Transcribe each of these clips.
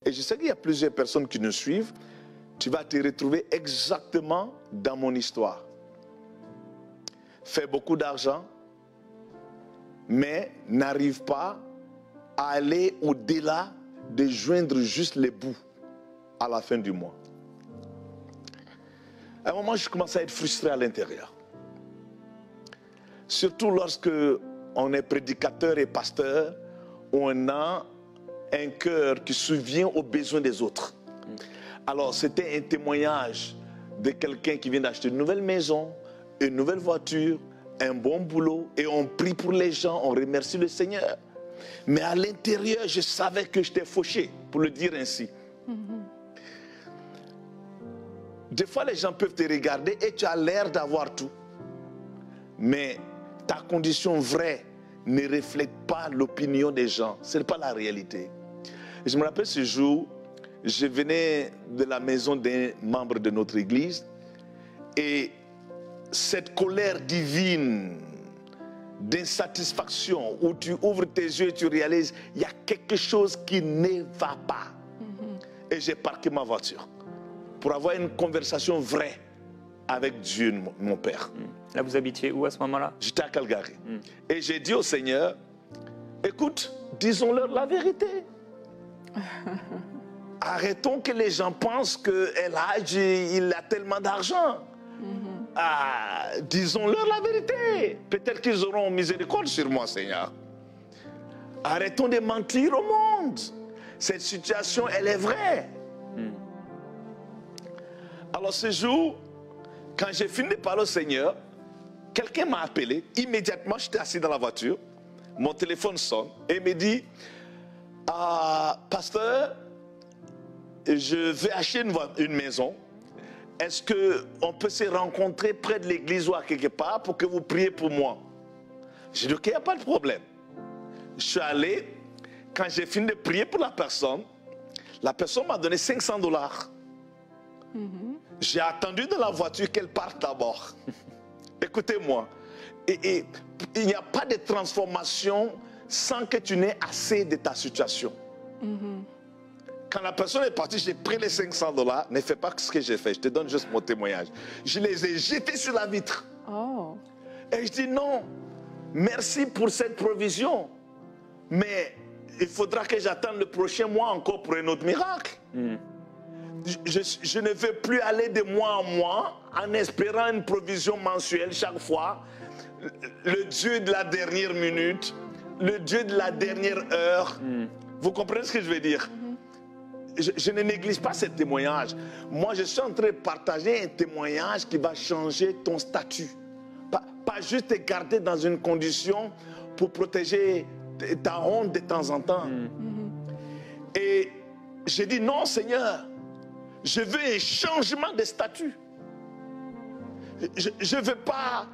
Et je sais qu'il y a plusieurs personnes qui nous suivent. Tu vas te retrouver exactement dans mon histoire. Fais beaucoup d'argent, mais n'arrive pas à aller au-delà de joindre juste les bouts à la fin du mois. À un moment, je commence à être frustré à l'intérieur. Surtout lorsque on est prédicateur et pasteur, on a un cœur qui subvient aux besoins des autres. Alors, c'était un témoignage de quelqu'un qui vient d'acheter une nouvelle maison, une nouvelle voiture, un bon boulot, et on prie pour les gens, on remercie le Seigneur. Mais à l'intérieur, je savais que j'étais fauché, pour le dire ainsi. Des fois, les gens peuvent te regarder et tu as l'air d'avoir tout. Mais ta condition vraie ne reflète pas l'opinion des gens. Ce n'est pas la réalité. Et je me rappelle ce jour, je venais de la maison d'un membre de notre église et cette colère divine d'insatisfaction où tu ouvres tes yeux et tu réalises il y a quelque chose qui ne va pas. Et j'ai parqué ma voiture pour avoir une conversation vraie avec Dieu, mon Père. Là, vous habitiez où à ce moment-là? J'étais à Calgary. Et j'ai dit au Seigneur, écoute, disons-leur la vérité. Arrêtons que les gens pensent qu'El Hadj, il a tellement d'argent. Disons-leur la vérité. Peut-être qu'ils auront miséricorde sur moi, Seigneur. Arrêtons de mentir au monde. Cette situation, elle est vraie. Alors ce jour, quand j'ai fini de parler au Seigneur, quelqu'un m'a appelé. Immédiatement, j'étais assis dans la voiture. Mon téléphone sonne et il me dit, pasteur, je vais acheter une maison. Est-ce qu'on peut se rencontrer près de l'église ou à quelque part pour que vous priez pour moi? J'ai dit, ok, il n'y a pas de problème. Je suis allé, quand j'ai fini de prier pour la personne m'a donné $500. J'ai attendu dans la voiture qu'elle parte d'abord. Écoutez-moi, et il n'y a pas de transformation sans que tu n'aies assez de ta situation. Quand la personne est partie, j'ai pris les $500. Ne fais pas ce que j'ai fait. Je te donne juste mon témoignage. Je les ai jetés sur la vitre. Et je dis non, merci pour cette provision. Mais il faudra que j'attende le prochain mois encore pour un autre miracle. Je ne veux plus aller de mois en mois en espérant une provision mensuelle chaque fois. Le Dieu de la dernière minute, le Dieu de la dernière heure. Vous comprenez ce que je veux dire? Je ne néglige pas ce témoignage. Moi, je suis en train de partager un témoignage qui va changer ton statut. Pas juste te garder dans une condition pour protéger ta honte de temps en temps. Et j'ai dit non, Seigneur, je veux un changement de statut. Je ne veux pas...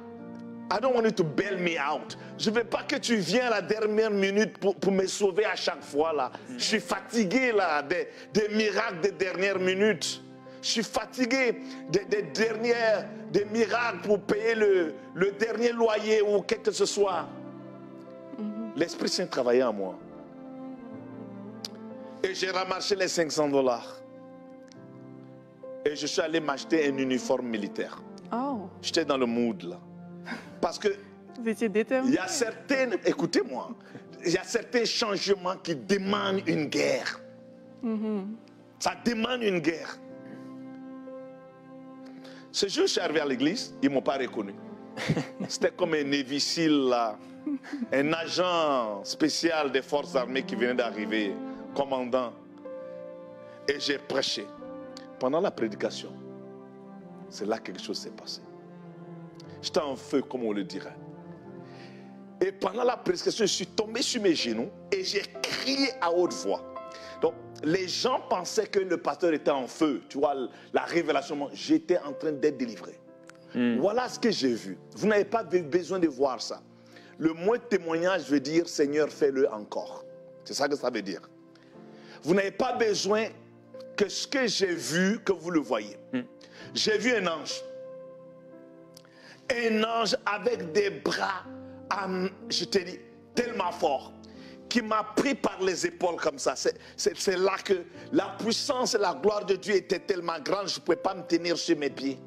I don't want you to bail me out. Je ne veux pas que tu viennes à la dernière minute pour me sauver à chaque fois. Là. Je suis fatigué là, des miracles de dernière minute. Je suis fatigué des miracles pour payer le dernier loyer ou quelque que ce soit. L'Esprit Saint travaillait en moi. Et j'ai ramassé les $500. Et je suis allé m'acheter un uniforme militaire. J'étais dans le mood là. Parce que vous étiez déterminé. Il y a certaines, écoutez-moi, il y a certains changements qui demandent une guerre. Ça demande une guerre. Ce jour, je suis arrivé à l'église, ils ne m'ont pas reconnu. C'était comme un Navy SEAL là, un agent spécial des forces armées qui venait d'arriver, commandant. Et j'ai prêché. Pendant la prédication, c'est là que quelque chose s'est passé. J'étais en feu, comme on le dirait. Et pendant la prédication, je suis tombé sur mes genoux et j'ai crié à haute voix. Donc, les gens pensaient que le pasteur était en feu. Tu vois, la révélation, j'étais en train d'être délivré. Voilà ce que j'ai vu. Vous n'avez pas besoin de voir ça. Le mot témoignage veut dire, Seigneur, fais-le encore. C'est ça que ça veut dire. Vous n'avez pas besoin que ce que j'ai vu, que vous le voyez. J'ai vu un ange. Un ange avec des bras, je te dis, tellement forts, qui m'a pris par les épaules comme ça. C'est là que la puissance et la gloire de Dieu étaient tellement grandes, je ne pouvais pas me tenir sur mes pieds.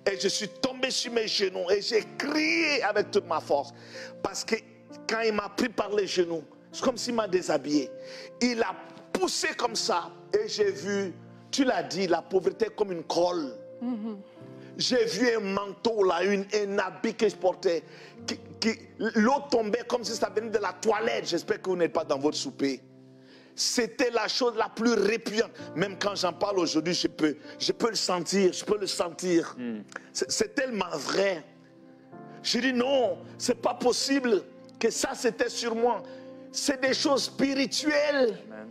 Et je suis tombé sur mes genoux et j'ai crié avec toute ma force. Parce que quand il m'a pris par les genoux, c'est comme s'il m'a déshabillé. Il a poussé comme ça et j'ai vu, tu l'as dit, la pauvreté comme une colle. J'ai vu un manteau là, un habit que je portais. L'eau tombait comme si ça venait de la toilette. J'espère que vous n'êtes pas dans votre souper. C'était la chose la plus répugnante. Même quand j'en parle aujourd'hui, je peux le sentir. Je peux le sentir. C'est tellement vrai. Je dis non, c'est pas possible que ça c'était sur moi. C'est des choses spirituelles. Amen.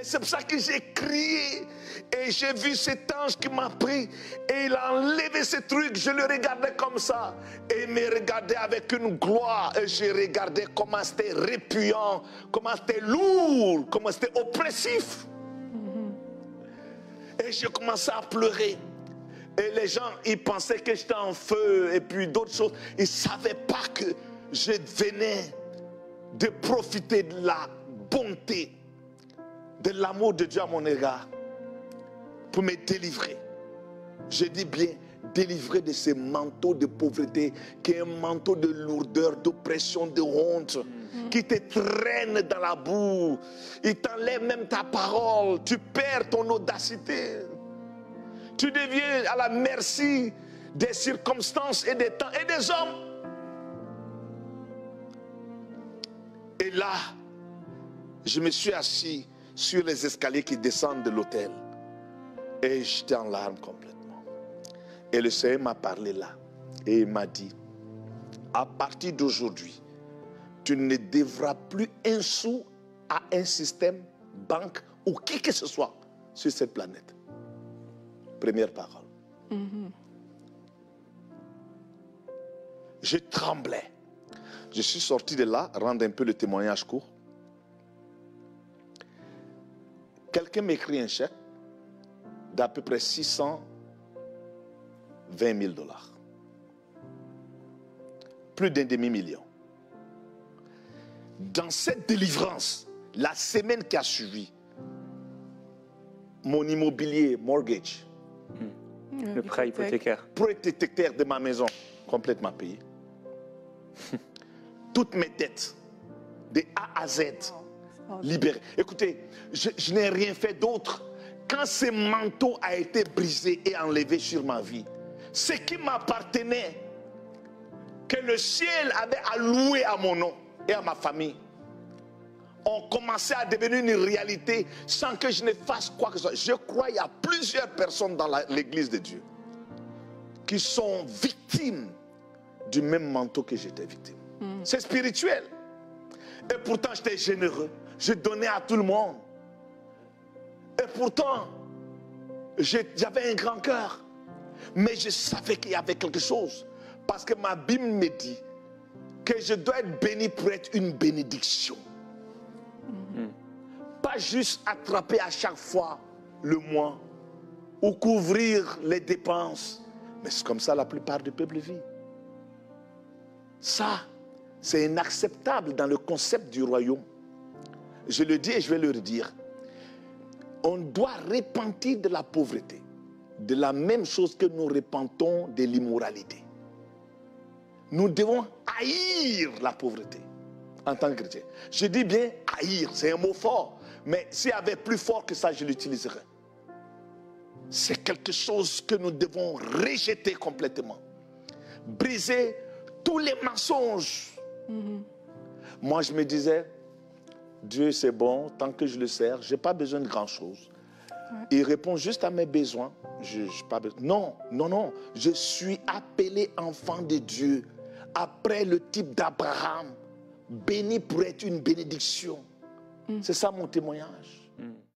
Et c'est pour ça que j'ai crié. Et j'ai vu cet ange qui m'a pris. Et il a enlevé ce truc. Je le regardais comme ça. Et il me regardait avec une gloire. Et je regardais comment c'était répugnant. Comment c'était lourd. Comment c'était oppressif. Et j'ai commencé à pleurer. Et les gens, ils pensaient que j'étais en feu. Et puis d'autres choses. Ils ne savaient pas que je venais de profiter de la bonté, de l'amour de Dieu à mon égard, pour me délivrer. Je dis bien délivrer de ce manteau de pauvreté, qui est un manteau de lourdeur, d'oppression, de honte, qui te traîne dans la boue. Il t'enlève même ta parole. Tu perds ton audacité. Tu deviens à la merci des circonstances et des temps et des hommes. Et là, je me suis assis sur les escaliers qui descendent de l'hôtel. Et j'étais en larmes complètement. Et le Seigneur m'a parlé là. Et il m'a dit, à partir d'aujourd'hui, tu ne devras plus un sou à un système, banque ou qui que ce soit sur cette planète. Première parole. Je tremblais. Je suis sorti de là, rendre un peu le témoignage court. Quelqu'un m'écrit un chèque d'à peu près 620 000 $. Plus d'un demi-million. Dans cette délivrance, la semaine qui a suivi, mon immobilier, mortgage, Le prêt hypothécaire. protecteur de ma maison, complètement payé. Toutes mes dettes, de A à Z, libérées. Écoutez, je n'ai rien fait d'autre. Quand ce manteau a été brisé et enlevé sur ma vie, ce qui m'appartenait, que le ciel avait alloué à mon nom et à ma famille, ont commencé à devenir une réalité sans que je ne fasse quoi que ce soit. Je crois qu'il y a plusieurs personnes dans l'église de Dieu qui sont victimes du même manteau que j'étais victime. C'est spirituel. Et pourtant, j'étais généreux. Je donnais à tout le monde. Et pourtant, j'avais un grand cœur. Mais je savais qu'il y avait quelque chose. Parce que ma Bible me dit que je dois être béni pour être une bénédiction. Pas juste attraper à chaque fois le mois ou couvrir les dépenses. Mais c'est comme ça la plupart du peuple vit. Ça, c'est inacceptable dans le concept du royaume. Je le dis et je vais le redire. On doit repentir de la pauvreté, de la même chose que nous repentons de l'immoralité. Nous devons haïr la pauvreté en tant que chrétien. Je dis bien haïr, c'est un mot fort, mais s'il y avait plus fort que ça, je l'utiliserais. C'est quelque chose que nous devons rejeter complètement. Briser tous les mensonges. Moi, je me disais, Dieu c'est bon, tant que je le sers, je n'ai pas besoin de grand-chose. Il répond juste à mes besoins. Pas besoin. Non, non, non. Je suis appelé enfant de Dieu, après le type d'Abraham, béni pour être une bénédiction. C'est ça mon témoignage.